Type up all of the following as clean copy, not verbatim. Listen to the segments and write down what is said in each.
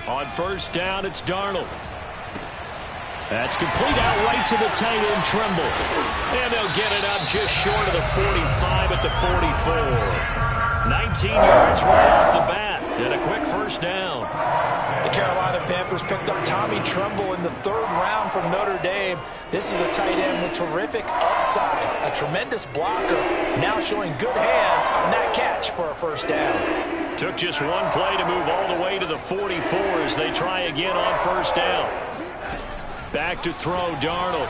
On first down, it's Darnold. That's complete out right to the tight end, Tremble. And they'll get it up just short of the 45 at the 44. 19 yards right off the bat. And a quick first down. The Carolina Panthers picked up Tommy Tremble in the 3rd round from Notre Dame. This is a tight end with terrific upside, a tremendous blocker, now showing good hands on that catch for a first down. Took just one play to move all the way to the 44 as they try again on first down. Back to throw, Darnold.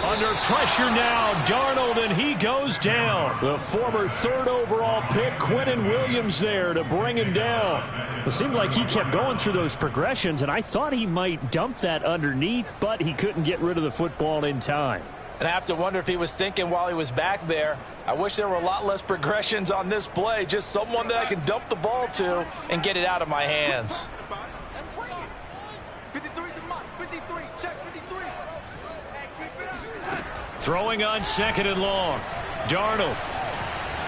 Under pressure now, Darnold, and he goes down. The former 3rd overall pick, Quinnen Williams, there to bring him down. It seemed like he kept going through those progressions, and I thought he might dump that underneath, but he couldn't get rid of the football in time. And I have to wonder if he was thinking while he was back there, I wish there were a lot less progressions on this play, just someone that I can dump the ball to and get it out of my hands. Throwing on 2nd and long. Darnold.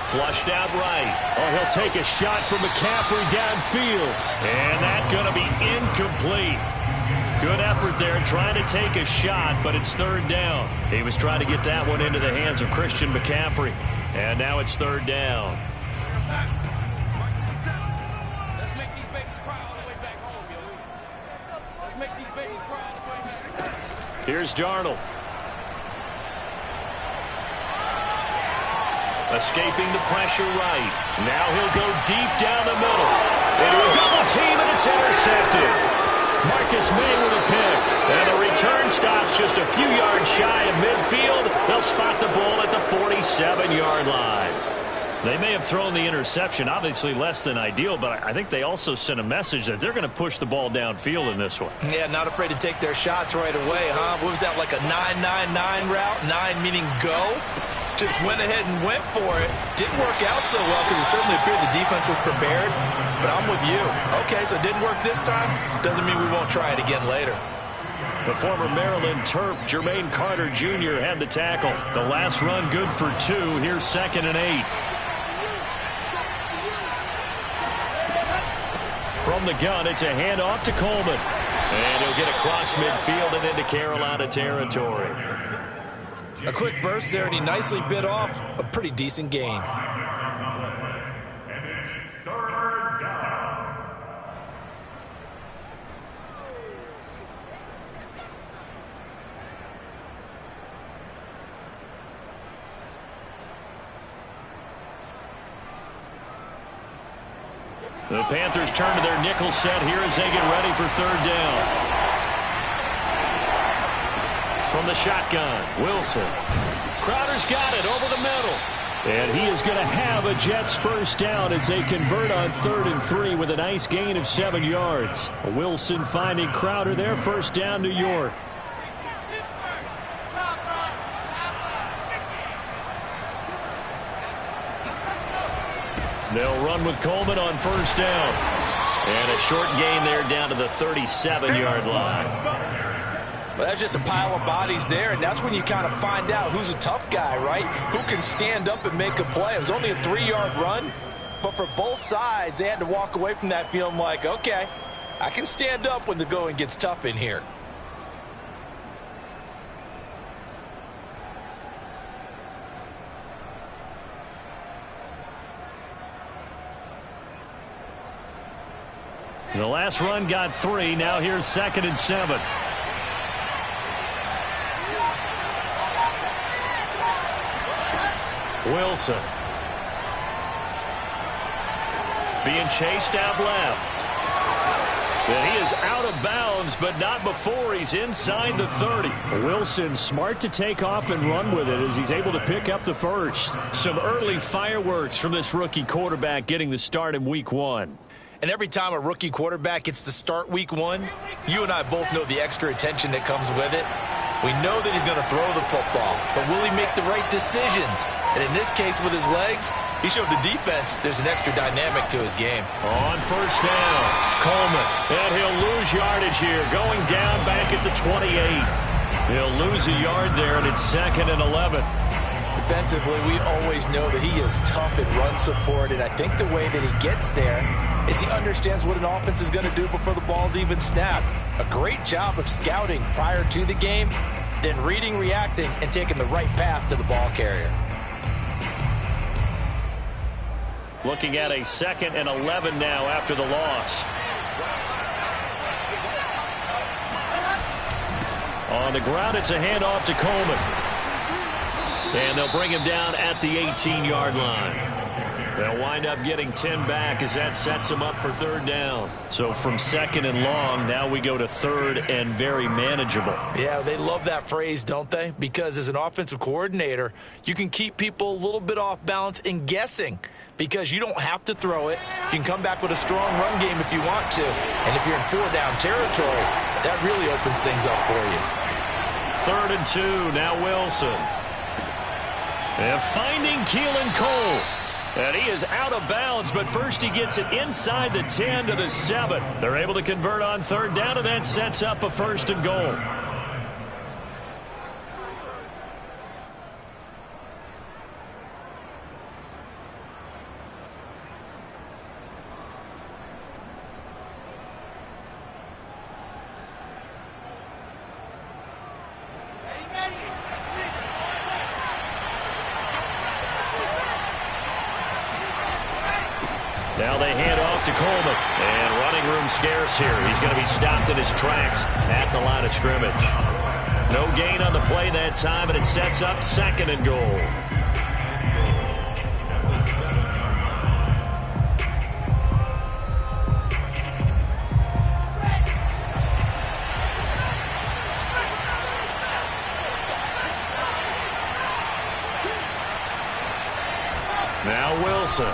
Flushed out right. Oh, he'll take a shot from McCaffrey downfield. And that's going to be incomplete. Good effort there trying to take a shot, but it's 3rd down. He was trying to get that one into the hands of Christian McCaffrey. And now it's 3rd down. Let's make these babies cry all the way back home, yo. Let's make these babies cry all the way back. Here's Darnold. Escaping the pressure right. Now he'll go deep down the middle. Into a double team, and it's intercepted. Marcus May with a pick. And the return stops just a few yards shy of midfield. They'll spot the ball at the 47-yard line. They may have thrown the interception, obviously less than ideal, but I think they also sent a message that they're going to push the ball downfield in this one. Yeah, not afraid to take their shots right away, huh? What was that, like a 9-9-9 route? 9 meaning go? Just went ahead and went for it. Didn't work out so well because it certainly appeared the defense was prepared. But I'm with you. Okay, so it didn't work this time. Doesn't mean we won't try it again later. The former Maryland Terp, Jermaine Carter Jr., had the tackle. The last run good for 2. Here's 2nd and 8. From the gun, it's a handoff to Coleman. And he'll get across midfield and into Carolina territory. A quick burst there, and he nicely bit off a pretty decent gain. And it's 3rd down. The Panthers turn to their nickel set here as they get ready for 3rd down. From the shotgun, Wilson. Crowder's got it over the middle. And he is going to have a Jets first down as they convert on 3rd and 3 with a nice gain of 7 yards. Wilson finding Crowder there, first down, New York. They'll run with Coleman on first down. And a short gain there down to the 37-yard line. Well, that's just a pile of bodies there, and that's when you kind of find out who's a tough guy, right? Who can stand up and make a play. It was only a 3-yard run, but for both sides, they had to walk away from that feeling like, okay, I can stand up when the going gets tough in here. The last run got 3. Now here's 2nd and 7. Wilson. Being chased out left. And he is out of bounds, but not before he's inside the 30. Wilson smart to take off and run with it as he's able to pick up the first. Some early fireworks from this rookie quarterback getting the start in week 1. And every time a rookie quarterback gets to start week 1, you and I both know the extra attention that comes with it. We know that he's going to throw the football, but will he make the right decisions? And in this case with his legs, he showed the defense there's an extra dynamic to his game. On first down, Coleman. And he'll lose yardage here, going down back at the 28. He'll lose a yard there, and it's 2nd and 11. defensively, we always know that he is tough in run support, and I think the way that he gets there is he understands what an offense is going to do before the ball's even snapped. A great job of scouting prior to the game, then reading, reacting, and taking the right path to the ball carrier. Looking at a 2nd and 11 now after the loss. On the ground, it's a handoff to Coleman. And they'll bring him down at the 18-yard line. They'll wind up getting 10 back as that sets them up for 3rd down. So from 2nd and long, now we go to 3rd and very manageable. Yeah, they love that phrase, don't they? Because as an offensive coordinator, you can keep people a little bit off balance and guessing because you don't have to throw it. You can come back with a strong run game if you want to. And if you're in 4-down territory, that really opens things up for you. 3rd and 2, now Wilson. They're finding Keelan Cole. And he is out of bounds, but first he gets it inside the 10 to the 7. They're able to convert on 3rd down, and that sets up a 1st and goal. Now they hand off to Coleman. And running room scarce here. He's going to be stopped in his tracks at the line of scrimmage. No gain on the play that time, and it sets up 2nd and goal. Now Wilson.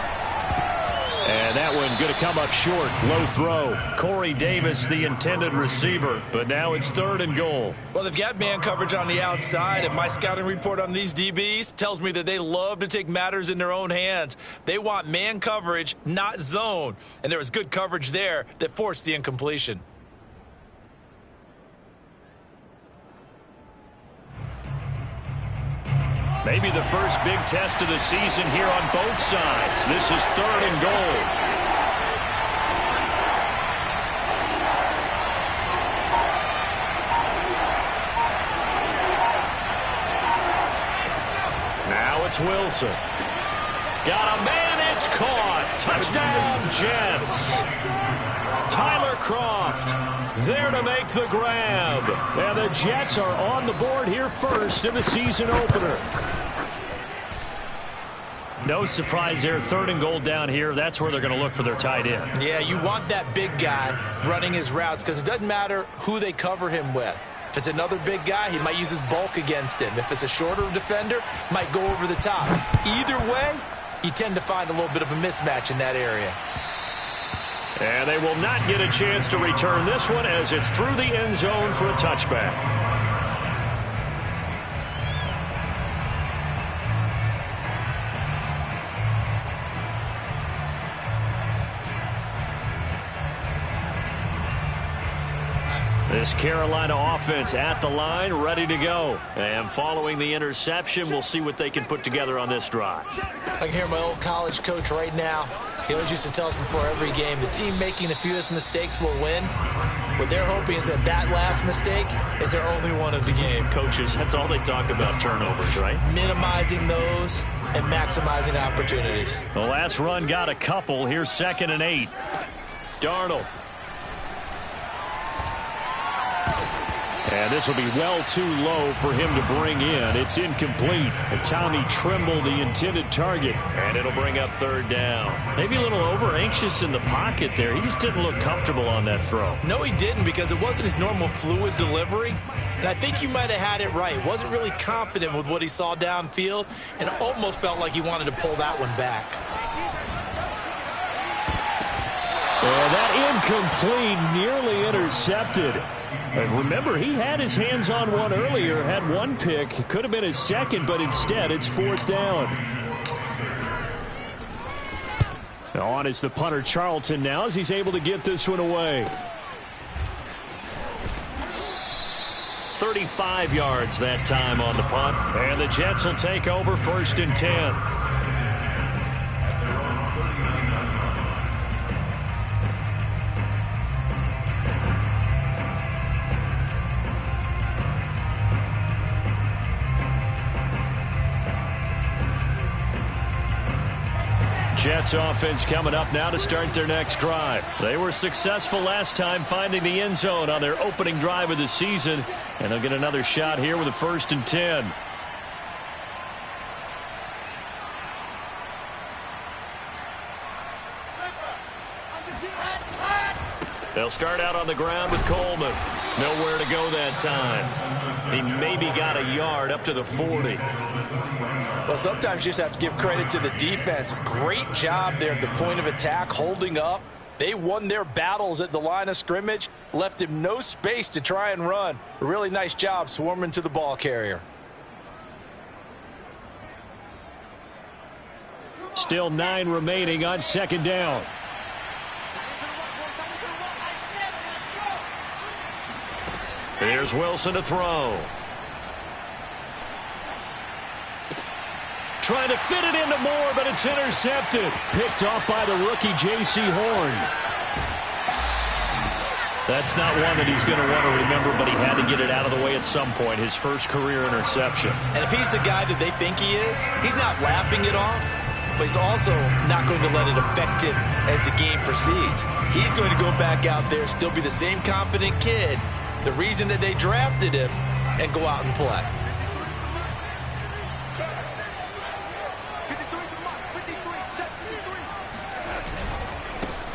And that one going to come up short. Low throw. Corey Davis, the intended receiver. But now it's 3rd and goal. Well, they've got man coverage on the outside, and my scouting report on these DBs tells me that they love to take matters in their own hands. They want man coverage, not zone. And there was good coverage there that forced the incompletion. Maybe the first big test of the season here on both sides. This is 3rd and goal. Now it's Wilson. Got a man, it's caught. Touchdown, Jets. Tyler Kroft there to make the grab. And the Jets are on the board here first in the season opener. No surprise there. 3rd and goal down here. That's where they're going to look for their tight end. Yeah, you want that big guy running his routes because it doesn't matter who they cover him with. If it's another big guy, he might use his bulk against him. If it's a shorter defender, might go over the top. Either way, you tend to find a little bit of a mismatch in that area. And they will not get a chance to return this one as it's through the end zone for a touchback. This Carolina offense at the line, ready to go. And following the interception, we'll see what they can put together on this drive. I can hear my old college coach right now. He always used to tell us before every game, the team making the fewest mistakes will win. What they're hoping is that last mistake is their only one of the game. Coaches, that's all they talk about, turnovers, right? Minimizing those and maximizing opportunities. The last run got a couple. Here's 2nd and 8. Darnold. And this will be well too low for him to bring in. It's incomplete. And Tommy Tremble, the intended target. And it'll bring up 3rd down. Maybe a little over-anxious in the pocket there. He just didn't look comfortable on that throw. No, he didn't, because it wasn't his normal fluid delivery. And I think you might have had it right. Wasn't really confident with what he saw downfield and almost felt like he wanted to pull that one back. That incomplete, nearly intercepted. And remember, he had his hands on one earlier, had one pick. Could have been his second, but instead it's 4th down. On is the punter, Charlton, now as he's able to get this one away. 35 yards that time on the punt. And the Jets will take over 1st and 10. Jets offense coming up now to start their next drive. They were successful last time finding the end zone on their opening drive of the season, and they'll get another shot here with a 1st and 10. They'll start out on the ground with Coleman. Nowhere to go that time. He maybe got a yard up to the 40. Well, sometimes you just have to give credit to the defense. Great job there at the point of attack, holding up. They won their battles at the line of scrimmage, left him no space to try and run. A really nice job swarming to the ball carrier. Still 9 remaining on 2nd down. Here's Wilson to throw. Trying to fit it into Moore, but it's intercepted. Picked off by the rookie J.C. Horn. That's not one that he's going to want to remember, but he had to get it out of the way at some point. His first career interception. And if he's the guy that they think he is, he's not laughing it off, but he's also not going to let it affect him as the game proceeds. He's going to go back out there, still be the same confident kid, the reason that they drafted him, and go out and play.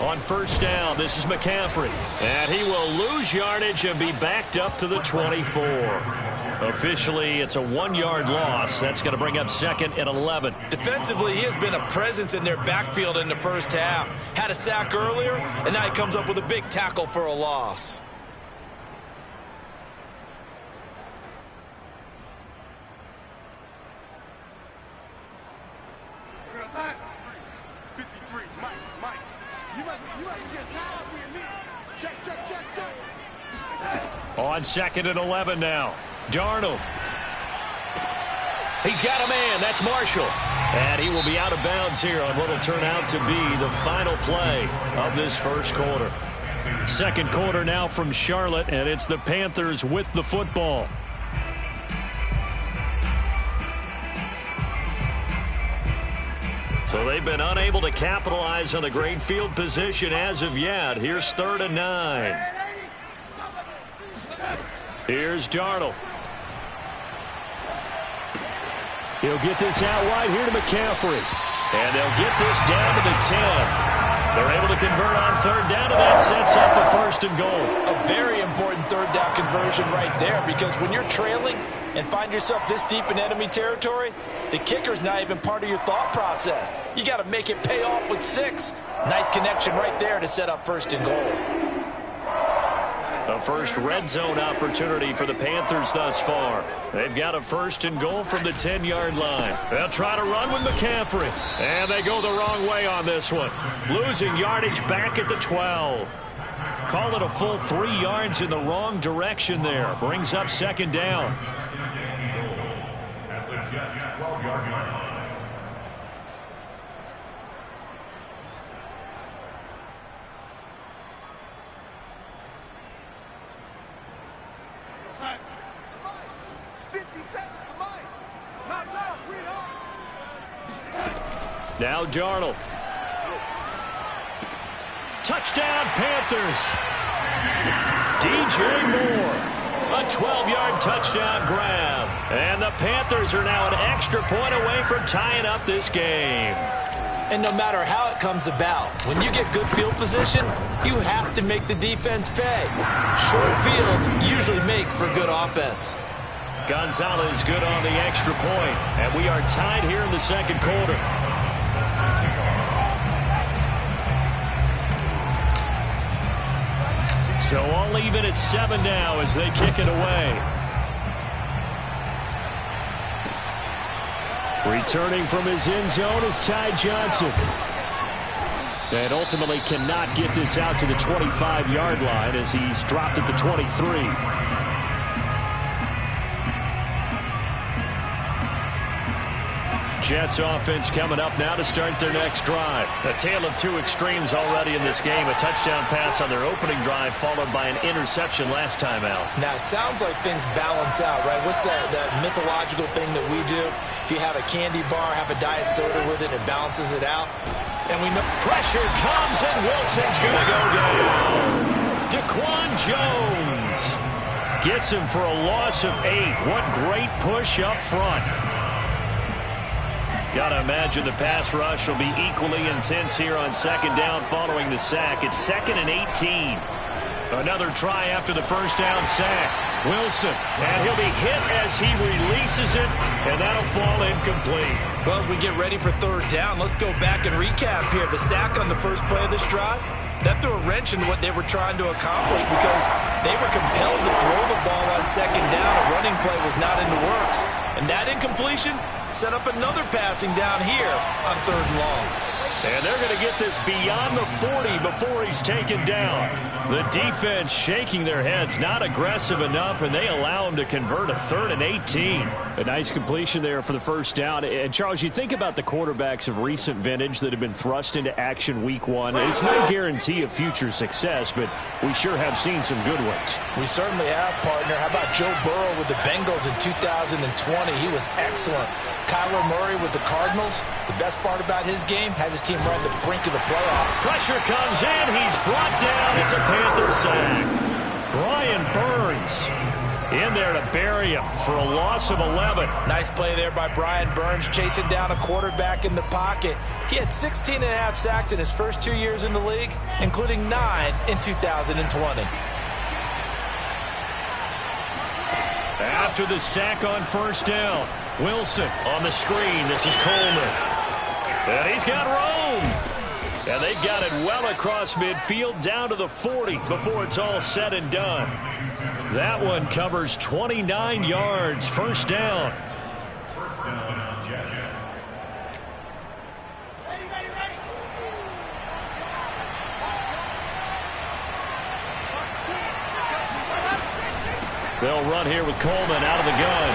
On 1st down, this is McCaffrey. And he will lose yardage and be backed up to the 24. Officially, it's a 1-yard loss. That's going to bring up 2nd and 11. Defensively, he has been a presence in their backfield in the first half. Had a sack earlier, and now he comes up with a big tackle for a loss. On 2nd and 11 now. Darnold. He's got a man. That's Marshall. And he will be out of bounds here on what will turn out to be the final play of this first quarter. Second quarter now from Charlotte, and it's the Panthers with the football. So they've been unable to capitalize on a great field position as of yet. Here's 3rd and 9. Here's Darnold. He'll get this out wide here to McCaffrey. And they'll get this down to the 10. They're able to convert on 3rd down, and that sets up a 1st and goal. A very important 3rd down conversion right there, because when you're trailing and find yourself this deep in enemy territory, the kicker's not even part of your thought process. You got to make it pay off with 6. Nice connection right there to set up 1st and goal. A first red zone opportunity for the Panthers thus far. They've got a 1st and goal from the 10-yard line. They'll try to run with McCaffrey. And they go the wrong way on this one. Losing yardage back at the 12. Call it a full 3 yards in the wrong direction there. Brings up 2nd down. At the Jets' 12-yard line. Now Darnold. Touchdown, Panthers. DJ Moore. A 12-yard touchdown grab. And the Panthers are now an extra point away from tying up this game. And no matter how it comes about, when you get good field position, you have to make the defense pay. Short fields usually make for good offense. Gonzalez good on the extra point. And we are tied here in the second quarter. So all even at 7 now as they kick it away. Returning from his end zone is Ty Johnson. And ultimately cannot get this out to the 25-yard line as he's dropped at the 23. Jets offense coming up now to start their next drive. A tale of two extremes already in this game. A touchdown pass on their opening drive followed by an interception last time out. Now, it sounds like things balance out, right? What's that mythological thing that we do? If you have a candy bar, have a diet soda with it, it balances it out. And we know pressure comes, and Wilson's going to go down. Daquan Jones gets him for a loss of 8. What great push up front. Got to imagine the pass rush will be equally intense here on second down following the sack. It's 2nd and 18. Another try after the first down sack. Wilson, and he'll be hit as he releases it, and that'll fall incomplete. Well, as we get ready for third down, let's go back and recap here. The sack on the first play of this drive, that threw a wrench into what they were trying to accomplish because they were compelled to throw the ball on second down. A running play was not in the works. And that incompletion set up another passing down here on 3rd and long. And they're going to get this beyond the 40 before he's taken down. The defense shaking their heads, not aggressive enough, and they allow him to convert a 3rd and 18. A nice completion there for the first down. And, Charles, you think about the quarterbacks of recent vintage that have been thrust into action week 1. It's no guarantee of future success, but we sure have seen some good ones. We certainly have, partner. How about Joe Burrow with the Bengals in 2020? He was excellent. Kyler Murray with the Cardinals. The best part about his game, has his team right at the brink of the playoff. Pressure comes in. He's brought down. It's a Panther sack. Brian Burns in there to bury him for a loss of 11. Nice play there by Brian Burns, chasing down a quarterback in the pocket. He had 16.5 sacks in his first 2 years in the league, including 9 in 2020. After the sack on first down, Wilson on the screen. This is Coleman. And he's got room. And they've got it well across midfield down to the 40 before it's all said and done. That one covers 29 yards. First down. First down, Jets. They'll run here with Coleman out of the gun.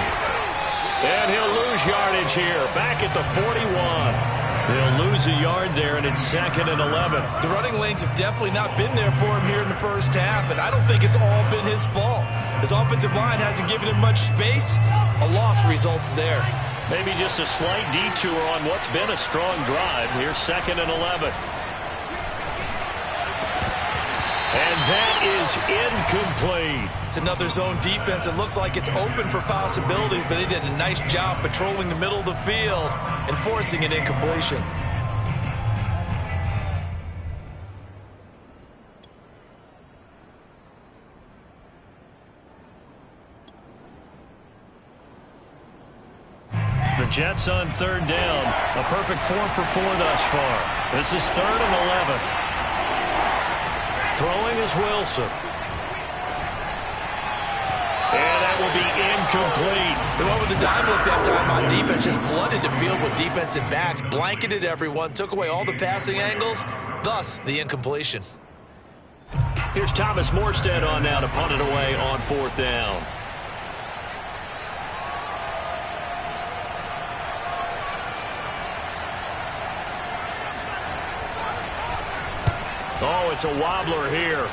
And he'll lose yardage here. Back at the 41. They'll lose a yard there, and it's 2nd and 11. The running lanes have definitely not been there for him here in the first half, and I don't think it's all been his fault. His offensive line hasn't given him much space. A loss results there. Maybe just a slight detour on what's been a strong drive. Here's 2nd and 11. And that is incomplete. It's another zone defense. It looks like it's open for possibilities, but they did a nice job patrolling the middle of the field and forcing an incompletion. The Jets on 3rd down. A perfect 4 for 4 thus far. This is 3rd and 11. Throwing is Wilson. And that will be incomplete. They went with the dime look that time on defense. Just flooded the field with defensive backs. Blanketed everyone. Took away all the passing angles. Thus, the incompletion. Here's Thomas Morstead on now to punt it away on 4th down. Oh, it's a wobbler here.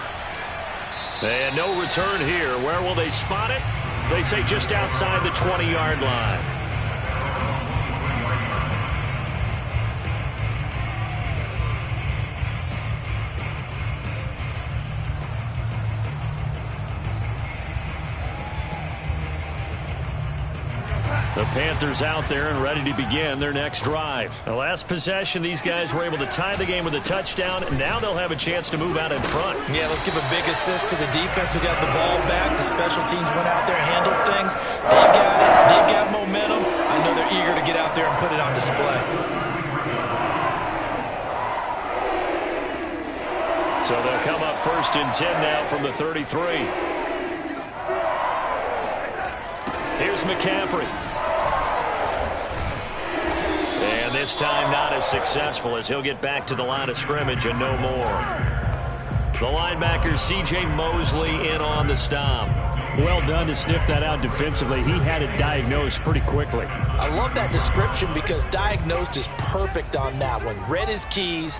And no return here. Where will they spot it? They say just outside the 20-yard line. The Panthers out there and ready to begin their next drive. The last possession, these guys were able to tie the game with a touchdown, and now they'll have a chance to move out in front. Yeah, let's give a big assist to the defense who got the ball back. The special teams went out there, handled things. They got it. They got momentum. I know they're eager to get out there and put it on display. So they'll come up 1st and 10 now from the 33. Here's McCaffrey. And this time not as successful as he'll get back to the line of scrimmage and no more. The linebacker C.J. Mosley in on the stop. Well done to sniff that out defensively. He had it diagnosed pretty quickly. I love that description because diagnosed is perfect on that one. Read his keys,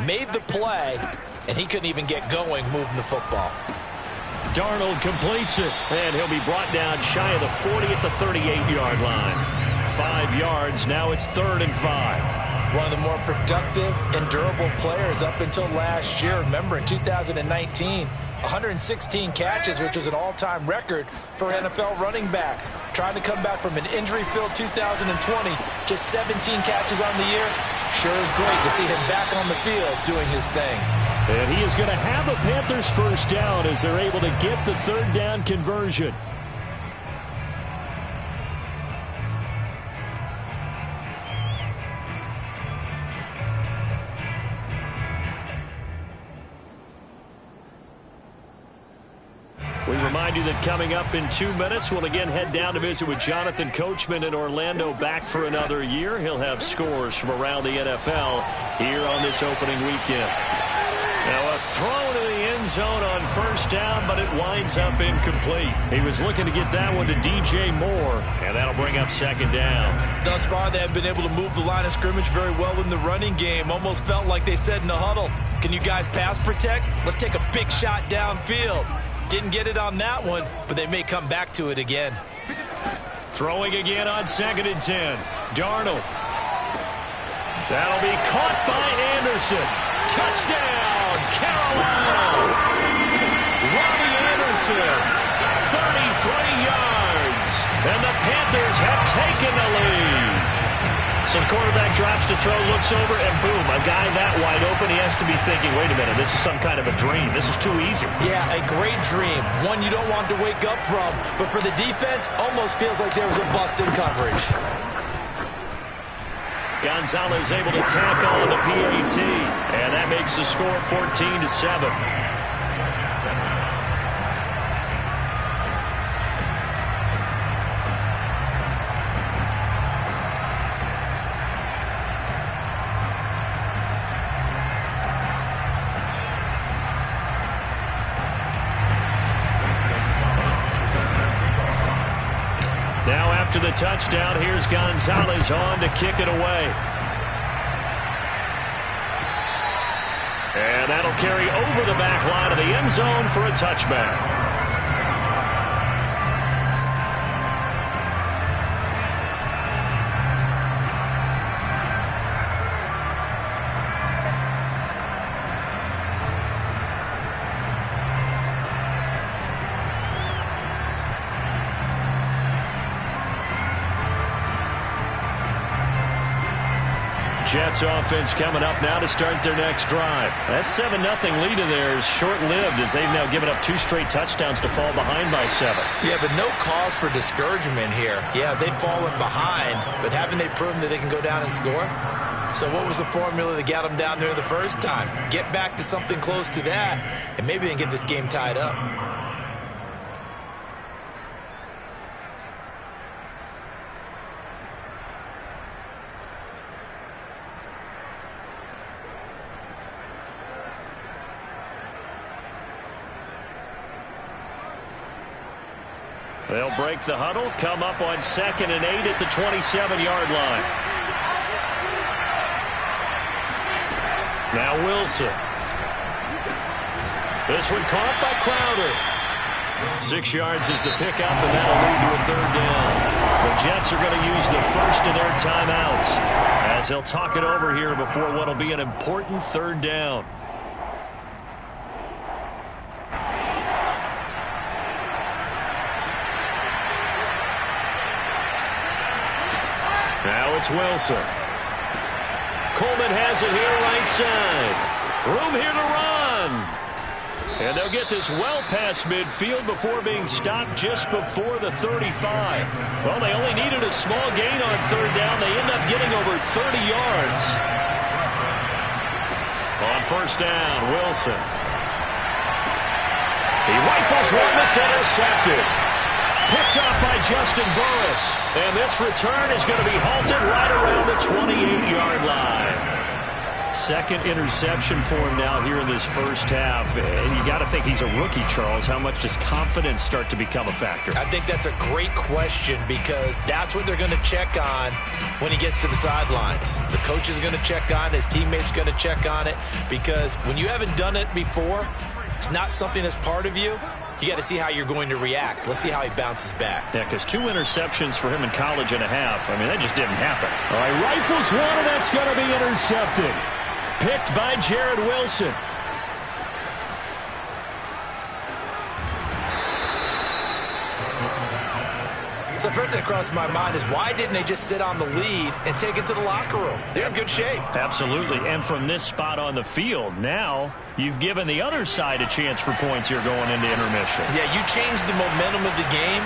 made the play, and he couldn't even get going moving the football. Darnold completes it, and he'll be brought down shy of the 40 at the 38-yard line. 5 yards, now it's 3rd and 5. One of the more productive and durable players up until last year. Remember, in 2019, 116 catches, which was an all-time record for NFL running backs. Trying to come back from an injury-filled 2020, just 17 catches on the year. Sure is great to see him back on the field doing his thing. And he is going to have a Panthers first down as they're able to get the 3rd down conversion. We remind you that coming up in 2 minutes, we'll again head down to visit with Jonathan Coachman in Orlando, back for another year. He'll have scores from around the NFL here on this opening weekend. Now a throw to the end zone on first down, but it winds up incomplete. He was looking to get that one to DJ Moore, and that'll bring up 2nd down. Thus far, they have been able to move the line of scrimmage very well in the running game. Almost felt like they said in the huddle, can you guys pass protect? Let's take a big shot downfield. Didn't get it on that one, but they may come back to it again. Throwing again on 2nd and 10. Darnold. That'll be caught by Anderson. Touchdown, Carolina. Robbie Anderson, 33 yards. And the Panthers have taken the lead. So the quarterback drops to throw, looks over, and boom, a guy that wide open, he has to be thinking, wait a minute, this is some kind of a dream. This is too easy. Yeah, a great dream. One you don't want to wake up from. But for the defense, almost feels like there was a bust in coverage. Gonzalez able to tackle on the PAT, and that makes the score 14-7. Now after the touchdown, here's Gonzalez on to kick it away. And that'll carry over the back line of the end zone for a touchback. Jets offense coming up now to start their next drive. That 7-0 lead of theirs short-lived as they've now given up 2 straight touchdowns to fall behind by 7. Yeah, but no cause for discouragement here. Yeah, they've fallen behind, but haven't they proven that they can go down and score? So what was the formula that got them down there the first time? Get back to something close to that, and maybe they can get this game tied up. They'll break the huddle, come up on 2nd and 8 at the 27-yard line. Now Wilson. This one caught by Crowder. 6 yards is the pickup, and that'll lead to a 3rd down. The Jets are going to use the first of their timeouts as they'll talk it over here before what will be an important 3rd down. Now it's Wilson. Coleman has it here right side. Room here to run. And they'll get this well past midfield before being stopped just before the 35. Well, they only needed a small gain on 3rd down. They end up getting over 30 yards. On 1st down, Wilson. He rifles one that's intercepted. Picked off by Justin Burris. And this return is going to be halted right around the 28-yard line. Second interception for him now here in this first half. And you got to think he's a rookie, Charles. How much does confidence start to become a factor? I think that's a great question because that's what they're going to check on when he gets to the sidelines. The coach is going to check on it. His teammates going to check on it because when you haven't done it before, it's not something that's part of you. You got to see how you're going to react. Let's see how he bounces back. Yeah, because 2 interceptions for him in college and a half. I mean, that just didn't happen. All right, rifles one, and that's going to be intercepted. Picked by Jared Wilson. So the first thing that crossed my mind is why didn't they just sit on the lead and take it to the locker room? They're in good shape. Absolutely, and from this spot on the field, now you've given the other side a chance for points here going into intermission. Yeah, you changed the momentum of the game,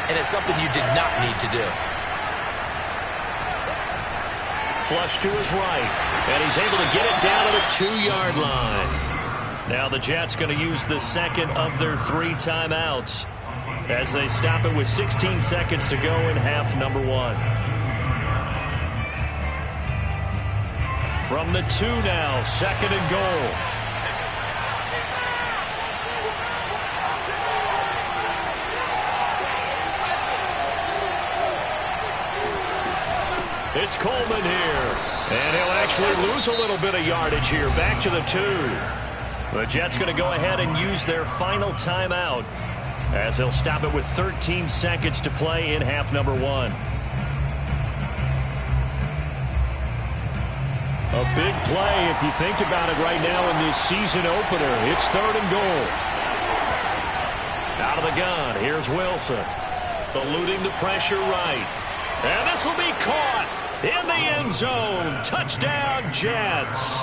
and it's something you did not need to do. Flush to his right, and he's able to get it down to the 2-yard line. Now the Jets going to use the second of their 3 timeouts as they stop it with 16 seconds to go in half number 1. From the 2 now, second and goal. It's Coleman here, and he'll actually lose a little bit of yardage here, back to the 2. The Jets going to go ahead and use their final timeout as they'll stop it with 13 seconds to play in half number 1. A big play if you think about it right now in this season opener. It's 3rd and goal. Out of the gun, here's Wilson. Eluding the pressure right. And this will be caught in the end zone. Touchdown, Jets.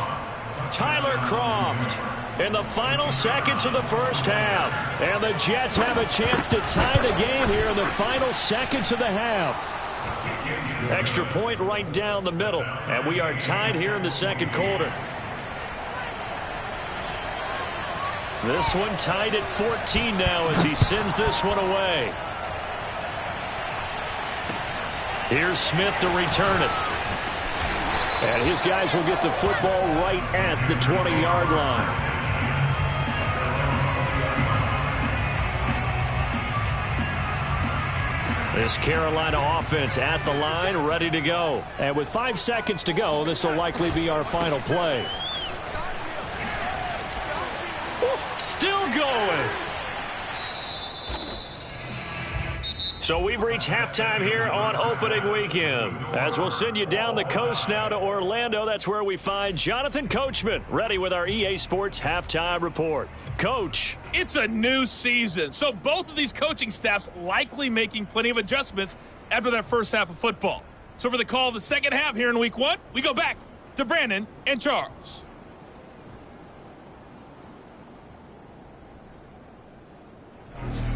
Tyler Kroft in the final seconds of the first half. And the Jets have a chance to tie the game here in the final seconds of the half. Extra point right down the middle. And we are tied here in the second quarter. This one tied at 14 now as he sends this one away. Here's Smith to return it. And his guys will get the football right at the 20-yard line. This Carolina offense at the line, ready to go. And with 5 seconds to go, this will likely be our final play. Still going. So we've reached halftime here on opening weekend. As we'll send you down the coast now to Orlando. That's where we find Jonathan Coachman ready with our EA Sports halftime report. Coach. It's a new season, so both of these coaching staffs likely making plenty of adjustments after that first half of football. So for the call of the second half here in week 1, we go back to Brandon and Charles.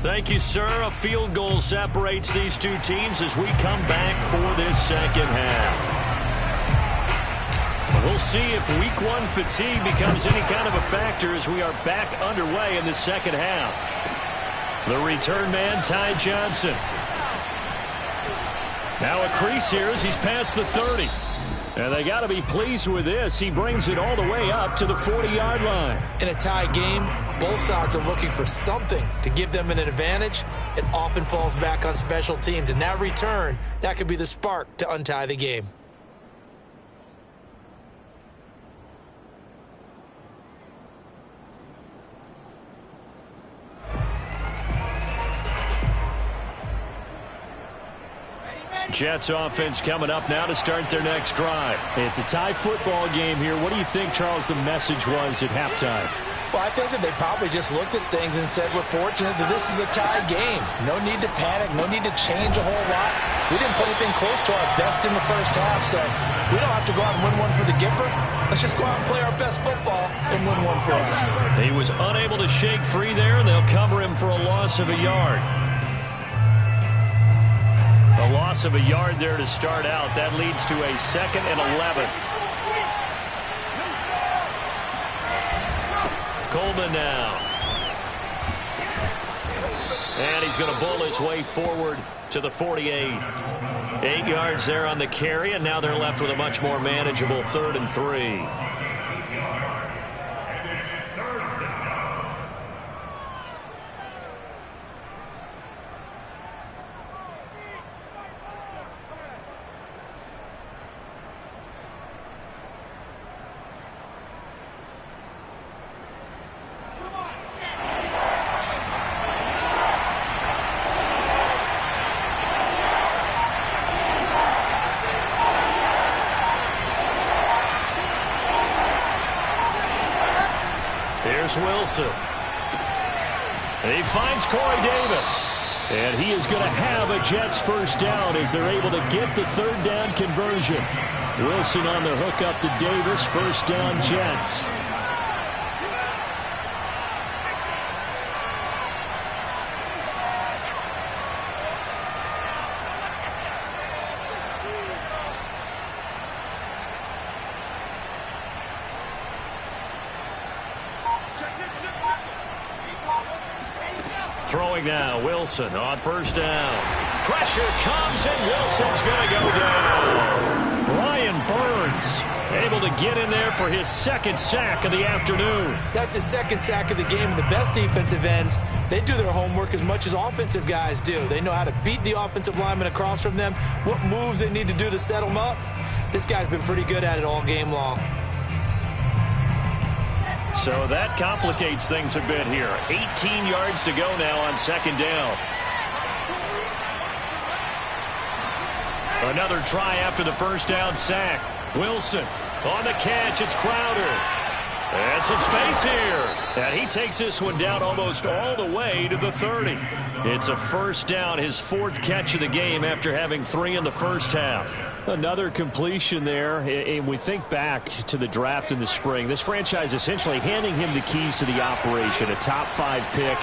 Thank you, sir. A field goal separates these two teams as we come back for this second half. We'll see if week 1 fatigue becomes any kind of a factor as we are back underway in the second half. The return man, Ty Johnson. Now a crease here as he's past the 30. And they got to be pleased with this. He brings it all the way up to the 40-yard line. In a tie game, both sides are looking for something to give them an advantage. It often falls back on special teams. And that return, that could be the spark to untie the game. Jets offense coming up now to start their next drive. It's a tie football game here. What do you think, Charles, the message was at halftime? Well, I think that they probably just looked at things and said, we're fortunate that this is a tie game. No need to panic. No need to change a whole lot. We didn't put anything close to our best in the first half, so we don't have to go out and win one for the Gipper. Let's just go out and play our best football and win one for us. He was unable to shake free there, and they'll cover him for a loss of a yard. A loss of a yard there to start out. That leads to a 2nd and 11. Coleman now. And he's going to bull his way forward to the 48. 8 yards there on the carry, and now they're left with a much more manageable 3rd and 3. Here's Wilson. He finds Corey Davis. And he is going to have a Jets first down as they're able to get the third down conversion. Wilson on the hook up to Davis. First down, Jets. Throwing now, Wilson on first down. Pressure comes, and Wilson's going to go down. Brian Burns able to get in there for his second sack of the afternoon. That's his second sack of the game. And the best defensive ends, they do their homework as much as offensive guys do. They know how to beat the offensive lineman across from them, what moves they need to do to set them up. This guy's been pretty good at it all game long. So that complicates things a bit here. 18 yards to go now on second down. Another try after the first down sack. Wilson on the catch. It's Crowder. And some space here. And he takes this one down almost all the way to the 30. It's a first down, his fourth catch of the game after having 3 in the first half. Another completion there. And we think back to the draft in the spring. This franchise essentially handing him the keys to the operation, a top 5 pick.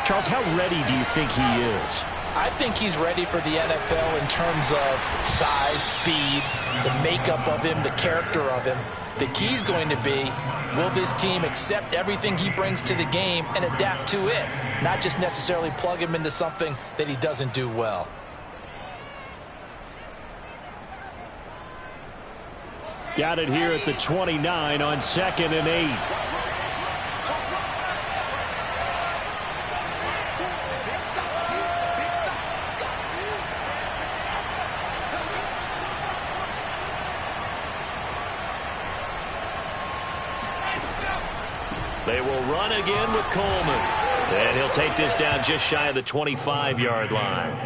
Charles, how ready do you think he is? I think he's ready for the NFL in terms of size, speed, the makeup of him, the character of him. The key's going to be, will this team accept everything he brings to the game and adapt to it, not just necessarily plug him into something that he doesn't do well. Got it here at the 29 on 2nd and 8. They will run again with Coleman. And he'll take this down just shy of the 25-yard line.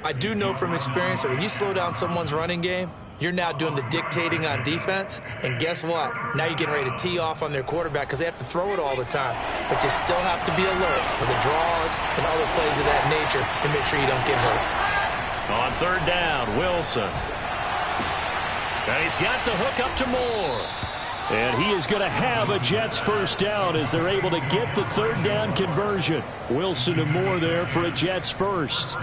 I do know from experience that when you slow down someone's running game, you're now doing the dictating on defense. And guess what? Now you're getting ready to tee off on their quarterback because they have to throw it all the time. But you still have to be alert for the draws and other plays of that nature to make sure you don't get hurt. On third down, Wilson. And he's got the hook up to Moore. And he is going to have a Jets first down as they're able to get the third down conversion. Wilson and Moore there for a Jets first.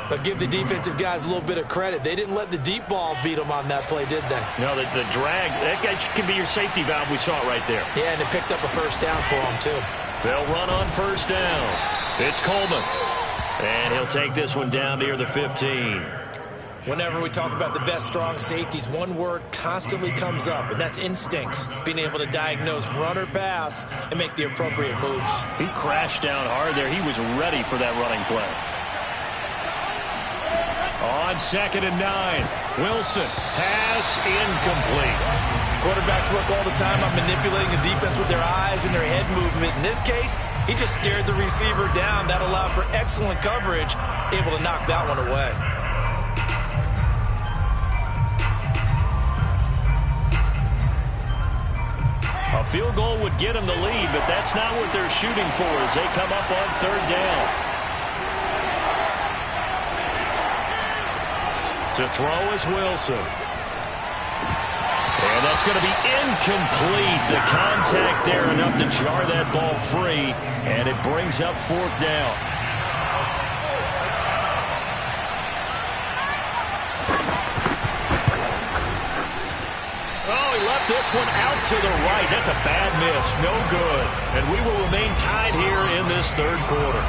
But give the defensive guys a little bit of credit. They didn't let the deep ball beat them on that play, did they? No, the drag, that guy can be your safety valve. We saw it right there. Yeah, and it picked up a first down for them, too. They'll run on first down. It's Coleman. And he'll take this one down near the 15. Whenever we talk about the best strong safeties, one word constantly comes up, and that's instincts. Being able to diagnose run or pass and make the appropriate moves. He crashed down hard there. He was ready for that running play. On 2nd and 9, Wilson, pass incomplete. Quarterbacks work all the time on manipulating the defense with their eyes and their head movement. In this case, he just stared the receiver down. That allowed for excellent coverage, able to knock that one away. A field goal would get them the lead, but that's not what they're shooting for as they come up on third down. To throw is Wilson. And that's going to be incomplete. The contact there enough to jar that ball free, and it brings up fourth down. Oh, he left this one out to the right. That's a bad miss. No good. And we will remain tied here in this third quarter.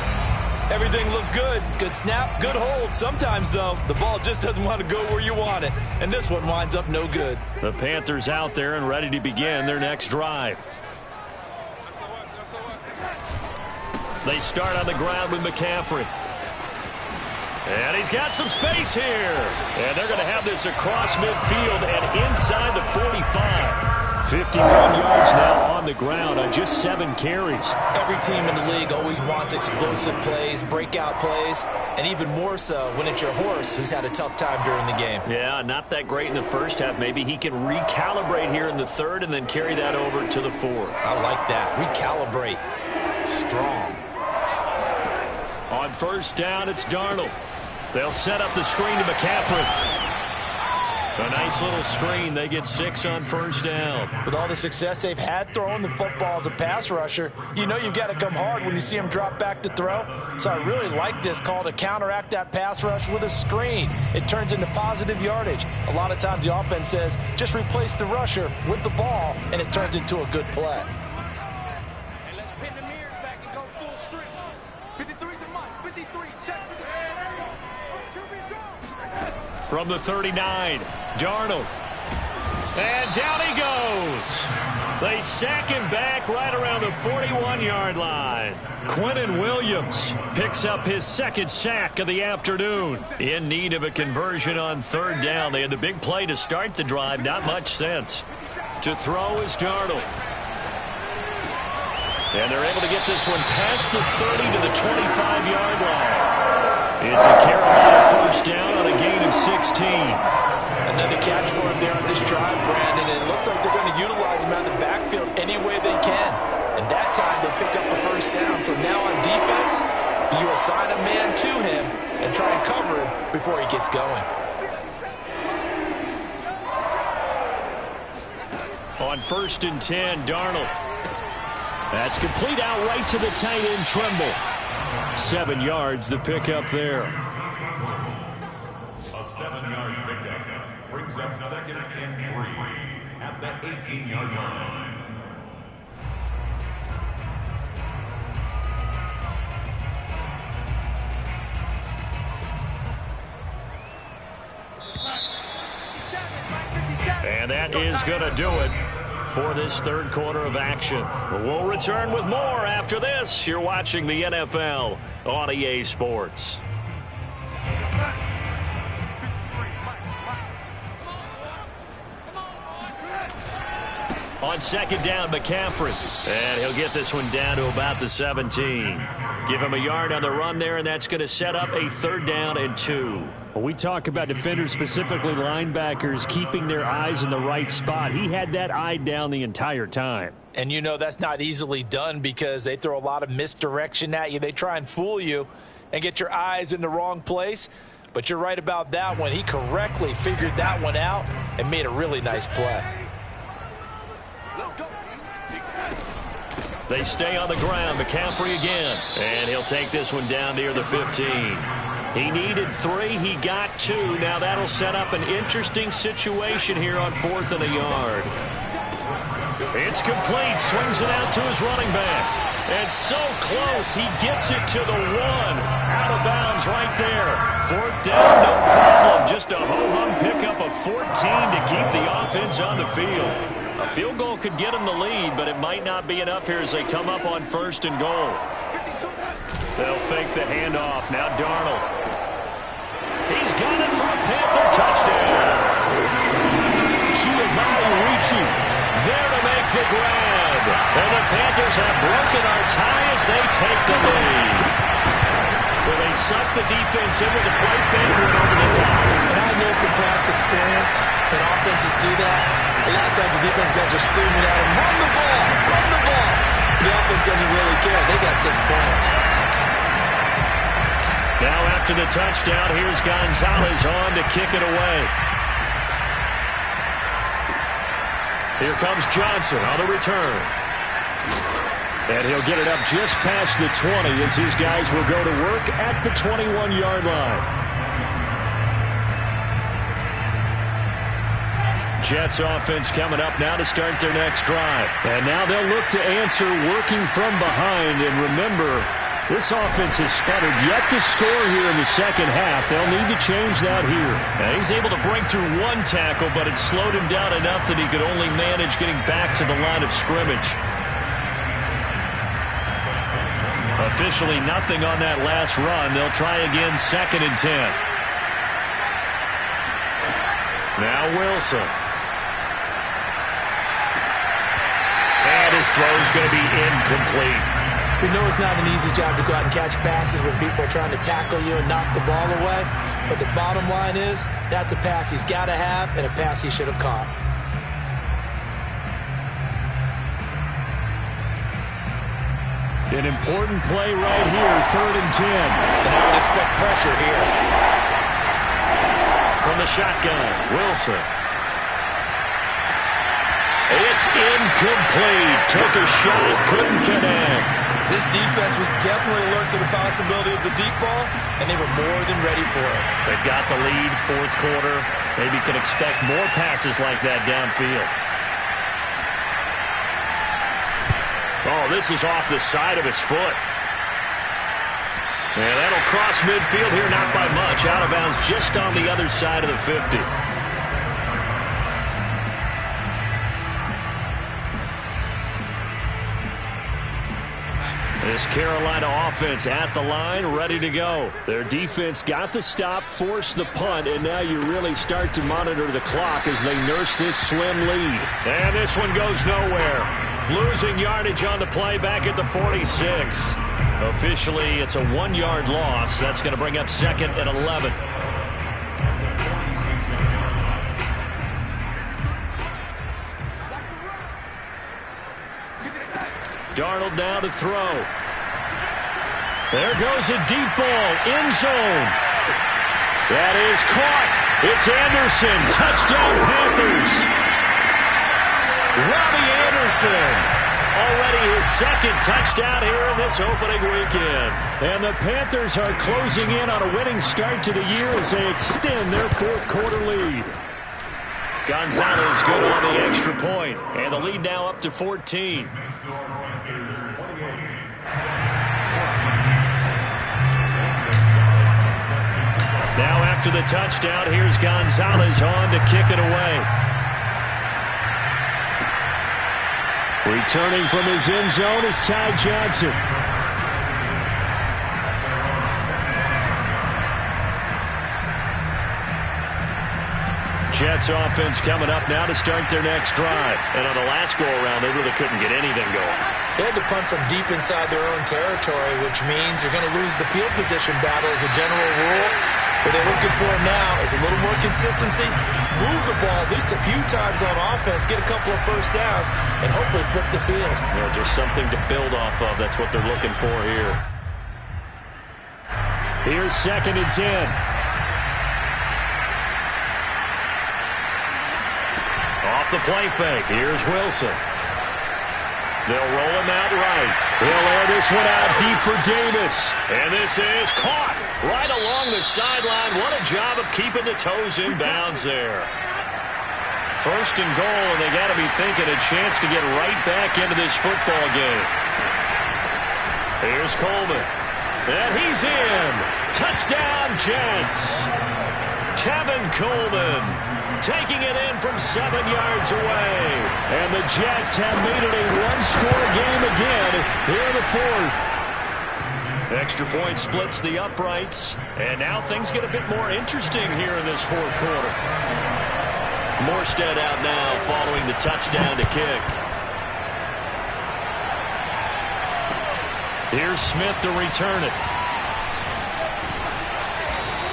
Everything looked good. Good snap, good hold. Sometimes, though, the ball just doesn't want to go where you want it. And this one winds up no good. The Panthers out there and ready to begin their next drive. They start on the ground with McCaffrey. And he's got some space here. And they're going to have this across midfield and inside the 45. 51 yards now on on the ground on just 7 carries. Every team in the league always wants explosive plays, breakout plays, and even more so when it's your horse who's had a tough time during the game. Yeah, not that great in the first half. Maybe he can recalibrate here in the third and then carry that over to the fourth. I like that. Recalibrate. Strong. On first down, it's Darnold. They'll set up the screen to McCaffrey. A nice little screen. They get 6 on first down. With all the success they've had throwing the football as a pass rusher, you know you've got to come hard when you see them drop back to throw. So I really like this call to counteract that pass rush with a screen. It turns into positive yardage. A lot of times the offense says, just replace the rusher with the ball, and it turns into a good play. Hey, let's pin the mirrors back and go full strip. 53's the mark. 53, check. From the 39, Darnold. And down he goes. They sack him back right around the 41-yard line. Quentin Williams picks up his second sack of the afternoon. In need of a conversion on third down. They had the big play to start the drive. Not much sense. To throw is Darnold. And they're able to get this one past the 30 to the 25-yard line. It's a Carolina first down on a gain of 16. Another catch for him there on this drive, Brandon. And it looks like they're going to utilize him out of the backfield any way they can. And that time they pick up a first down. So now on defense, you assign a man to him and try and cover him before he gets going. On first and 10, Darnold. That's complete out right to the tight end, Tremble. 7 yards, the pickup there. A 7-yard pickup brings up 2nd and 3 at the 18-yard line. And that is going to do it for this third quarter of action. We'll return with more after this. You're watching the NFL on EA Sports. On second down, McCaffrey. And he'll get this one down to about the 17. Give him a yard on the run there, and that's going to set up a 3rd down and 2. When we talk about defenders, specifically linebackers, keeping their eyes in the right spot, he had that eye down the entire time. And you know that's not easily done because they throw a lot of misdirection at you. They try and fool you and get your eyes in the wrong place. But you're right about that one. He correctly figured that one out and made a really nice play. They stay on the ground. McCaffrey again. And he'll take this one down near the 15. He needed 3. He got 2. Now that'll set up an interesting situation here on 4th and a yard. It's complete. Swings it out to his running back. And so close. He gets it to the 1. Out of bounds right there. 4th down, no problem. Just a ho-hum pickup of 14 to keep the offense on the field. A field goal could get them the lead, but it might not be enough here as they come up on 1st and goal. They'll fake the handoff. Now Darnold. He's got it for a Panther touchdown. Giovanni Ricci there to make the grab. And the Panthers have broken our tie as they take the lead. Well, they suck the defense in with a play fake went over the top. And I know from past experience when offenses do that, a lot of times the defense guys are screaming at them, run the ball, run the ball. But the offense doesn't really care. They got 6 points. Now after the touchdown, here's Gonzalez on to kick it away. Here comes Johnson on the return. And he'll get it up just past the 20 as his guys will go to work at the 21-yard line. Jets offense coming up now to start their next drive. And now they'll look to answer working from behind. And remember, this offense has sputtered yet to score here in the second half. They'll need to change that here. Now he's able to break through 1 tackle, but it slowed him down enough that he could only manage getting back to the line of scrimmage. Officially nothing on that last run. They'll try again 2nd and 10. Now Wilson. And his throw's going to be incomplete. We know it's not an easy job to go out and catch passes when people are trying to tackle you and knock the ball away. But the bottom line is, that's a pass he's got to have and a pass he should have caught. An important play right here, 3rd and 10. And I would expect pressure here. From the shotgun, Wilson. It's incomplete. Took a shot, couldn't connect. This defense was definitely alert to the possibility of the deep ball, and they were more than ready for it. They've got the lead, 4th quarter. Maybe can expect more passes like that downfield. Oh, this is off the side of his foot. And that'll cross midfield here, not by much. Out of bounds just on the other side of the 50. This Carolina offense at the line, ready to go. Their defense got the stop, forced the punt, and now you really start to monitor the clock as they nurse this slim lead. And this one goes nowhere. Losing yardage on the play back at the 46. Officially, it's a 1-yard loss. That's going to bring up 2nd and 11. Darnold now to throw. There goes a deep ball, end zone. That is caught. It's Anderson. Touchdown, Panthers. Robbie Anderson. Already his 2nd touchdown here in this opening weekend. And the Panthers are closing in on a winning start to the year as they extend their 4th quarter lead. Gonzalez good on the extra point. And the lead now up to 14. Now after the touchdown, here's Gonzalez on to kick it away. Returning from his end zone is Ty Johnson. Jets offense coming up now to start their next drive. And on the last go-around, they really couldn't get anything going. They had to punt from deep inside their own territory, which means you're going to lose the field position battle as a general rule. What they're looking for now is a little more consistency, move the ball at least a few times on offense, get a couple of first downs, and hopefully flip the field. Yeah, just something to build off of. That's what they're looking for here. Here's 2nd and 10. Off the play fake. Here's Wilson. They'll roll him out right. He'll air this one out deep for Davis. And this is caught right along the sideline. What a job of keeping the toes in bounds there. 1st and goal, and they got to be thinking a chance to get right back into this football game. Here's Coleman. And he's in. Touchdown, Jets. Tevin Coleman taking it in from 7 yards away. And the Jets have made it a one-score game again here in the 4th. Extra point splits the uprights. And now things get a bit more interesting here in this 4th quarter. Morstead out now following the touchdown to kick. Here's Smith to return it.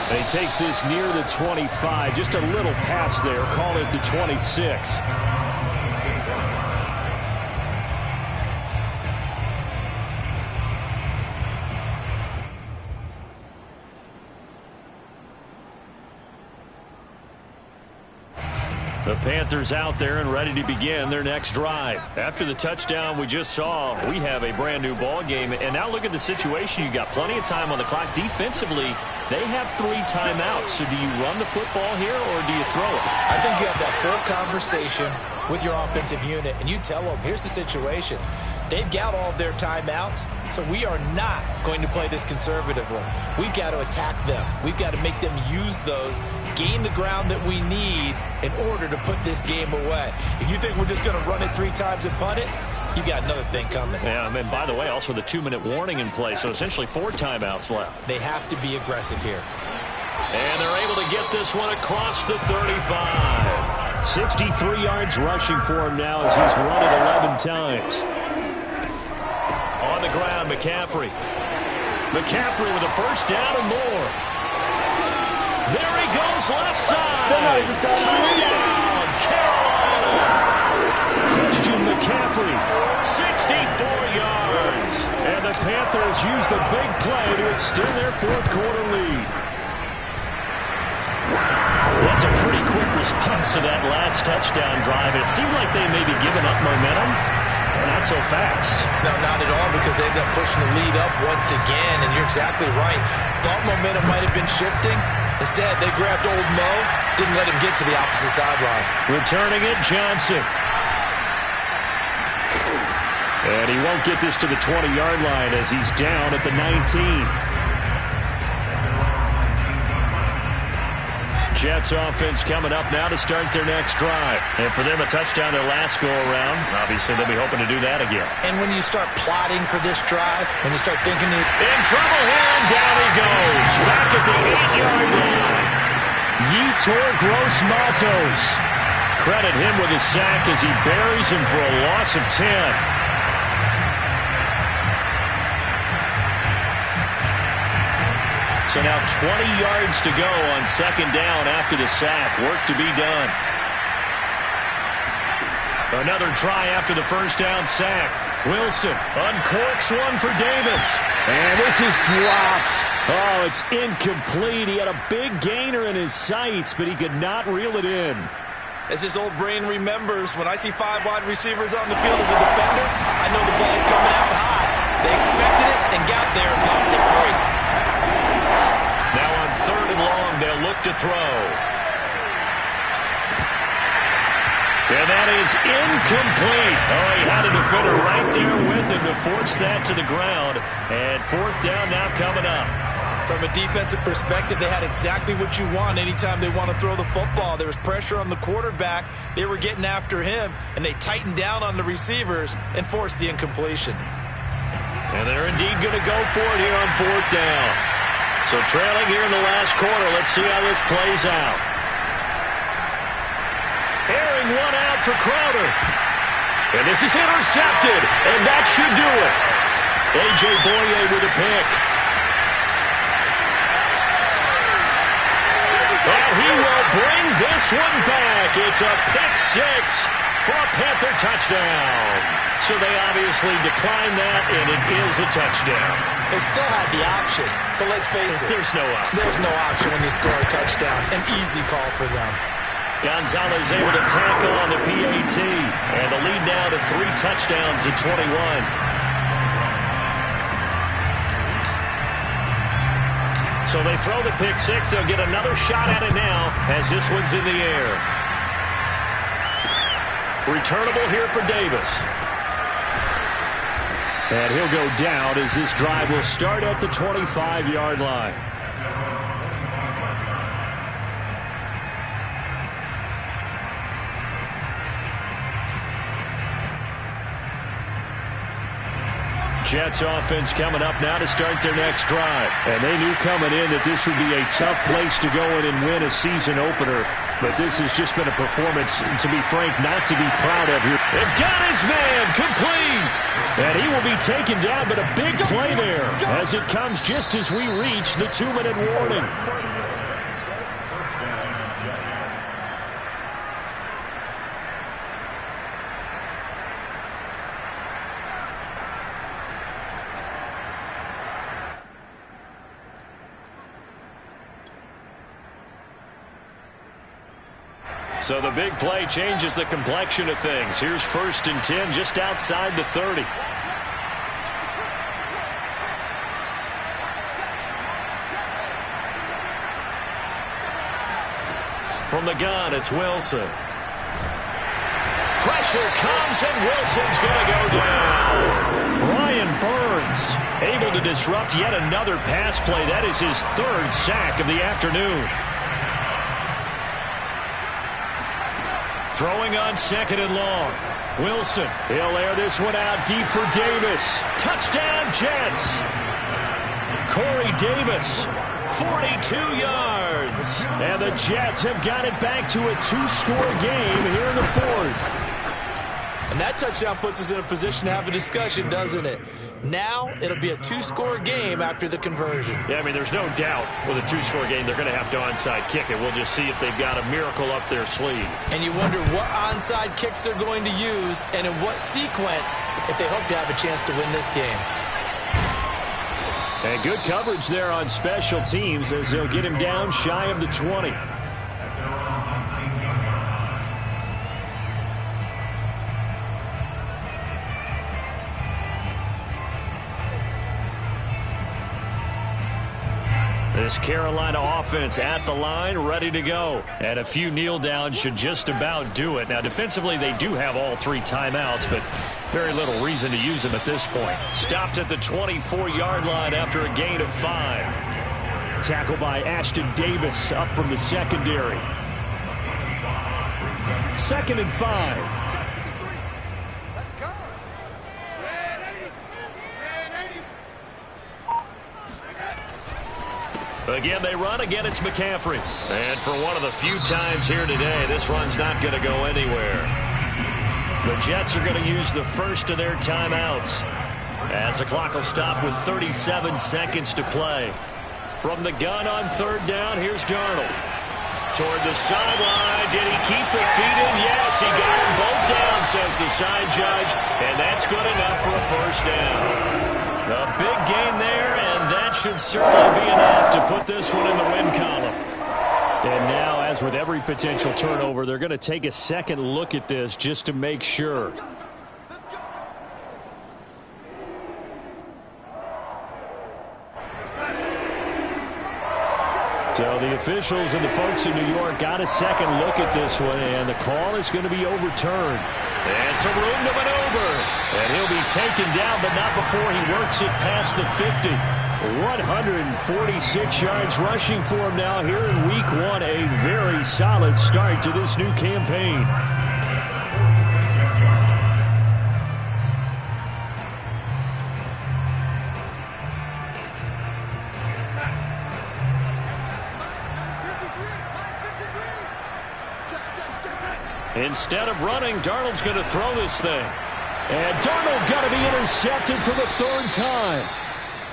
And he takes this near the 25. Just a little pass there. Call it the 26. The Panthers out there and ready to begin their next drive. After the touchdown we just saw, we have a brand new ball game. And now look at the situation. You got plenty of time on the clock. Defensively, they have 3 timeouts. So do you run the football here or do you throw it? I think you have that full conversation with your offensive unit, and you tell them, here's the situation. They've got all of their timeouts, so we are not going to play this conservatively. We've got to attack them. We've got to make them use those, gain the ground that we need in order to put this game away. If you think we're just going to run it 3 times and punt it, you got another thing coming. Yeah, and by the way, also the 2-minute warning in play, so essentially 4 timeouts left. They have to be aggressive here. And they're able to get this one across the 35. 63 yards rushing for him now as he's run it 11 times. On the ground, McCaffrey. McCaffrey with a first down and more. There he goes, left side. Touchdown, Carolina. Christian McCaffrey, 64 yards. And the Panthers use the big play to extend their fourth quarter lead. That's a pretty quick response to that last touchdown drive. It seemed like they may be giving up momentum. Not so fast. No, not at all, because they ended up pushing the lead up once again, and you're exactly right. Thought momentum might have been shifting. Instead, they grabbed old Mo, didn't let him get to the opposite sideline. Returning it, Johnson. And he won't get this to the 20-yard line as he's down at the 19. Jets offense coming up now to start their next drive. And for them, a touchdown their last go-around. Obviously, they'll be hoping to do that again. And when you start plotting for this drive, when you start thinking... In trouble here, and down he goes. Back at the 8-yard line. Yetur Gross-Matos. Credit him with a sack as he buries him for a loss of 10. So now 20 yards to go on second down after the sack. Work to be done. Another try after the first down sack. Wilson uncorks one for Davis. And this is dropped. Oh, it's incomplete. He had a big gainer in his sights, but he could not reel it in. As his old brain remembers, when I see 5 wide receivers on the field as a defender, I know the ball's coming out high. They expected it and got there and popped it free. Now on third and long, they'll look to throw. And that is incomplete. Oh, he had a defender right there with him to force that to the ground. And fourth down now coming up. From a defensive perspective, they had exactly what you want anytime they want to throw the football. There was pressure on the quarterback. They were getting after him, and they tightened down on the receivers and forced the incompletion. And they're indeed going to go for it here on fourth down. So trailing here in the last quarter. Let's see how this plays out. Airing one out for Crowder. And this is intercepted. And that should do it. A.J. Boye with a pick. And he will bring this one back. It's a pick six for a Panther touchdown. So they obviously declined that, and it is a touchdown. They still had the option, but let's face it. There's no option. There's no option when you score a touchdown. An easy call for them. Gonzalez able to tackle on the PAT. And the lead now to 3 touchdowns at 21. So they throw the pick six. They'll get another shot at it now as this one's in the air. Returnable here for Davis. And he'll go down as this drive will start at the 25-yard line. Jets offense coming up now to start their next drive. And they knew coming in that this would be a tough place to go in and win a season opener. But this has just been a performance, to be frank, not to be proud of here. They've got his man complete. And he will be taken down, but a big play there as it comes just as we reach the 2-minute warning. So the big play changes the complexion of things. Here's 1st and 10 just outside the 30. From the gun, it's Wilson. Pressure comes, and Wilson's going to go down. Brian Burns able to disrupt yet another pass play. That is his 3rd sack of the afternoon. Throwing on 2nd and long. Wilson, he'll air this one out deep for Davis. Touchdown, Jets. Corey Davis, 42 yards. And the Jets have got it back to a 2-score game here in the 4th. And that touchdown puts us in a position to have a discussion, doesn't it? Now it'll be a two-score game after the conversion. Yeah, I mean, there's no doubt with a two-score game they're going to have to onside kick it. We'll just see if they've got a miracle up their sleeve. And you wonder what onside kicks they're going to use and in what sequence if they hope to have a chance to win this game. And good coverage there on special teams as they'll get him down shy of the 20. This Carolina offense at the line, ready to go. And a few kneel downs should just about do it. Now, defensively, they do have all 3 timeouts, but very little reason to use them at this point. Stopped at the 24-yard line after a gain of 5. Tackle by Ashton Davis up from the secondary. 2nd and 5. Again, they run. Again, it's McCaffrey. And for one of the few times here today, this run's not going to go anywhere. The Jets are going to use the first of their timeouts as the clock will stop with 37 seconds to play. From the gun on 3rd down, here's Darnold. Toward the sideline. Did he keep the feet in? Yes, he got them both down, says the side judge. And that's good enough for a first down. A big gain there, and that should certainly be enough to put this one in the win column. And now, as with every potential turnover, they're going to take a second look at this just to make sure. So the officials and the folks in New York got a second look at this one, and the call is going to be overturned. And some room to maneuver. And he'll be taken down, but not before he works it past the 50. 146 yards rushing for him now here in Week 1. A very solid start to this new campaign. Instead of running, Darnold's going to throw this thing. And Darnold got to be intercepted for the 3rd time.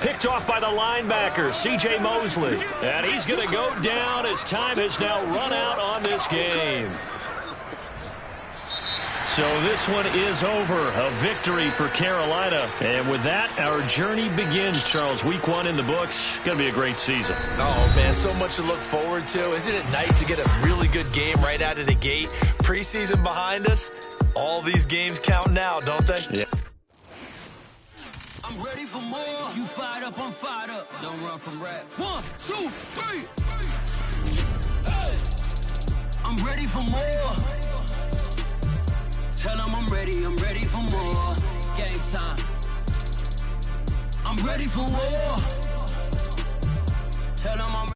Picked off by the linebacker, C.J. Mosley. And he's going to go down as time has now run out on this game. So this one is over. A victory for Carolina. And with that, our journey begins, Charles. Week 1 in the books. Going to be a great season. Oh, man, so much to look forward to. Isn't it nice to get a really good game right out of the gate? Preseason behind us. All these games count now, don't they? Yeah. I'm ready for more. You fired up, I'm fired up. Don't run from rap. 1, 2, 3. Hey. I'm ready for more. Tell them I'm ready for more. Game time. I'm ready for war. Tell them I'm ready.